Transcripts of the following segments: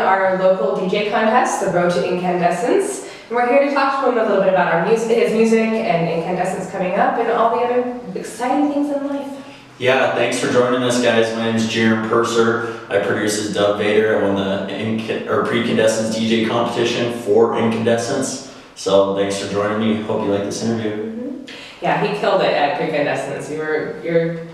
our local DJ contest, the Road to Incandescence. And we're here to talk to him a little bit about his music and Incandescence coming up and all the other exciting things in life. Yeah, thanks for joining us, guys. My name is Jaron Purser. I produce as Dub Vader. I won the Pre-Incandescence DJ competition for Incandescence. So thanks for joining me. Hope you like this interview. Yeah, he killed it at Pre-Incandescence. You're good.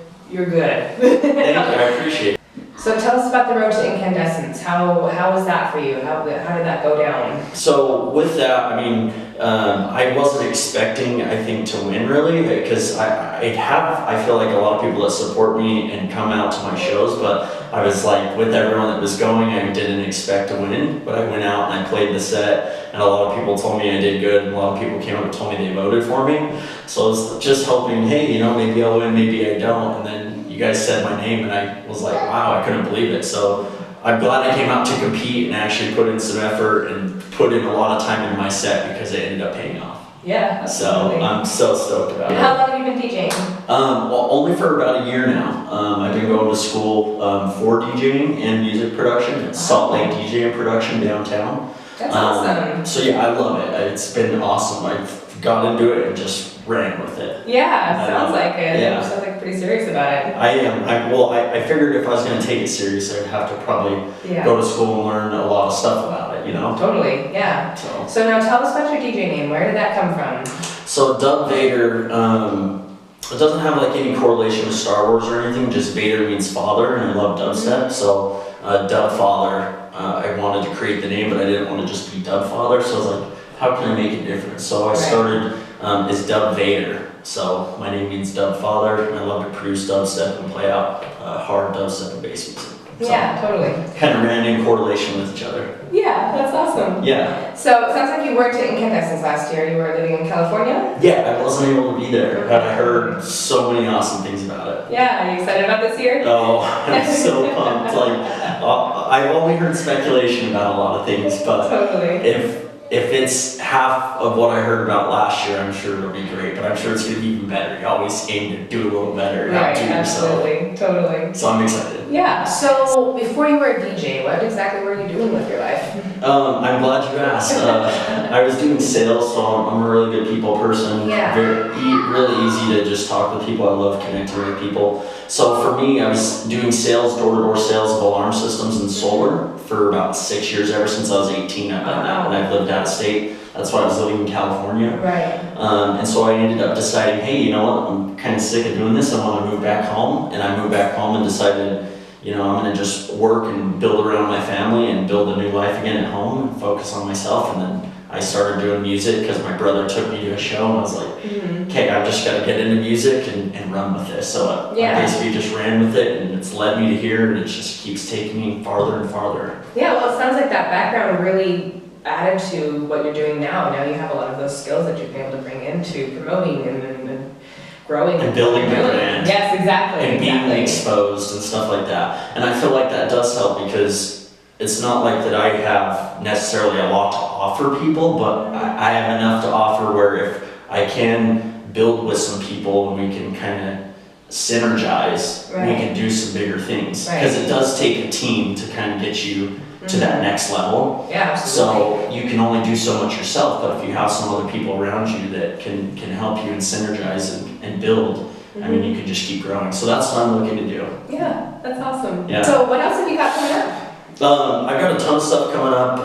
Thank you. I appreciate it. So tell us about the Road to Incandescence. How was that for you? How did that go down? So with that, I wasn't expecting, I think, to win really, because I feel like a lot of people that support me and come out to my shows, but I was like, with everyone that was going, I didn't expect to win, but I went out and I played the set, and a lot of people told me I did good, and a lot of people came up and told me they voted for me. So I was just hoping, hey, maybe I'll win, maybe I don't, and then you guys said my name, and I was like, wow, I couldn't believe it. So I'm glad I came out to compete and actually put in some effort and put in a lot of time in my set because it ended up paying off. Yeah, absolutely. So I'm so stoked about it. How long have you been DJing? Well, only for about a year now. I've been going to school for DJing and music production at Salt Lake DJ and Production downtown. That's awesome. So yeah, I love it. It's been awesome. I've got into it and just ran with it. Yeah, sounds like it. Yeah. You sound like pretty serious about it. I am. I figured if I was going to take it serious, I'd have to probably go to school and learn a lot of stuff about it, Totally, yeah. So now tell us about your DJ name. Where did that come from? So Dub Vader, it doesn't have like any correlation with Star Wars or anything, just Vader means father, and I love dubstep, so Dub Father, I wanted to create the name, but I didn't want to just be Dub Father, so I was like, how can I make a difference? So I started as Dub Vader. So my name means Dub Father, and I love to produce dubstep and play out hard dubstep and bass music. So yeah, totally. Kind of ran in correlation with each other. Yeah, that's awesome. Yeah. So it sounds like you worked at Incandescence last year. You were living in California? Yeah, I wasn't able to be there, but I heard so many awesome things about it. Yeah, are you excited about this year? Oh, I'm so pumped. I've only heard speculation about a lot of things, but totally. If it's half of what I heard about last year, I'm sure it'll be great, but I'm sure it's going to be even better. You always aim to do a little better. Right, absolutely, totally. So I'm excited. Yeah, so before you were a DJ, what exactly were you doing with your life? I'm glad you asked. I was doing sales, so I'm a really good people person. Yeah. Really easy to just talk with people. I love connecting with people. So for me, I was doing sales, door-to-door sales of alarm systems and solar for about 6 years. Ever since I was 18, I've done that, and I've lived out of state. That's why I was living in California. Right. And so I ended up deciding, hey, you know what? I'm kind of sick of doing this. I want to move back home. And I moved back home and decided, I'm going to just work and build around my family and build a new life again at home and focus on myself. And then I started doing music because my brother took me to a show, and I was like, okay, I've just got to get into music and run with this. So I basically just ran with it, and it's led me to here, and it just keeps taking me farther and farther. Yeah, well, it sounds like that background really added to what you're doing now. Now you have a lot of those skills that you've been able to bring into promoting and growing. And building your brand. Yes, exactly. And being exposed and stuff like that. And I feel like that does help because it's not like that I have necessarily a lot to offer people, but I have enough to offer where if I can build with some people and we can kind of synergize, we can do some bigger things. Because it does take a team to kind of get you to that next level. Yeah, absolutely. So you can only do so much yourself, but if you have some other people around you that can help you and synergize and build, you can just keep growing. So that's what I'm looking to do. Yeah, that's awesome. Yeah. So what else have you got coming up? I've got a ton of stuff coming up.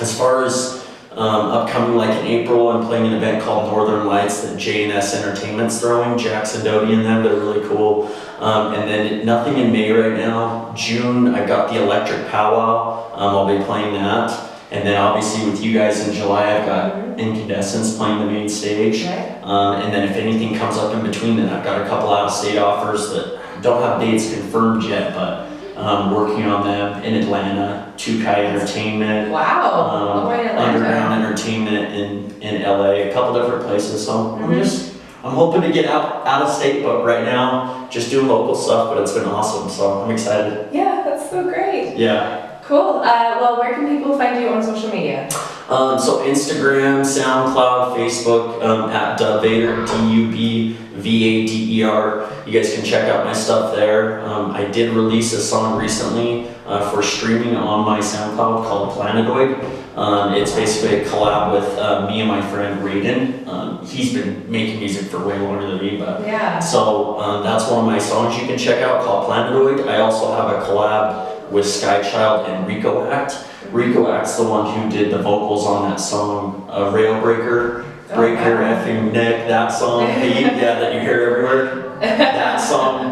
As far as upcoming, like in April, I'm playing an event called Northern Lights that J&S Entertainment's throwing. Jackson Doty and them, they're really cool. And then nothing in May right now. June, I've got the Electric Powwow. I'll be playing that. And then obviously with you guys in July, I've got Incandescence playing the main stage. And then if anything comes up in between, then I've got a couple out-of-state offers that don't have dates confirmed yet, but working on them in Atlanta, Tukai Entertainment. Wow. Underground Entertainment in LA, a couple different places. So I'm hoping to get out of state, but right now just doing local stuff, but it's been awesome, so I'm excited. Yeah, that's so great. Yeah. Cool. Well, where can people find you on social media? So Instagram, SoundCloud, Facebook, at Dub Vader, DUBVADER. You guys can check out my stuff there. I did release a song recently for streaming on my SoundCloud called Planetoid. It's basically a collab with me and my friend Raiden. He's been making music for way longer than me, but Yeah. so that's one of my songs you can check out called Planetoid. I also have a collab with Skychild and Rico Act. Rico Act's the one who did the vocals on that song, Rail Breaker. Break your effing neck, that song, that you hear everywhere. That song,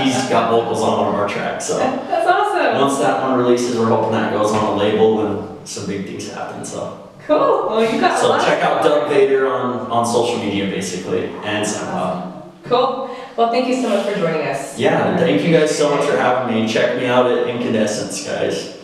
he's got vocals on one of our tracks. So That's awesome. once that one releases, we're hoping that goes on a label and some big things happen. So Cool. Well, you got a so lot. check out Doug Vader on social media basically and SoundCloud. Cool. Well, thank you so much for joining us. Yeah, thank you guys so much for having me. Check me out at Incandescence, guys.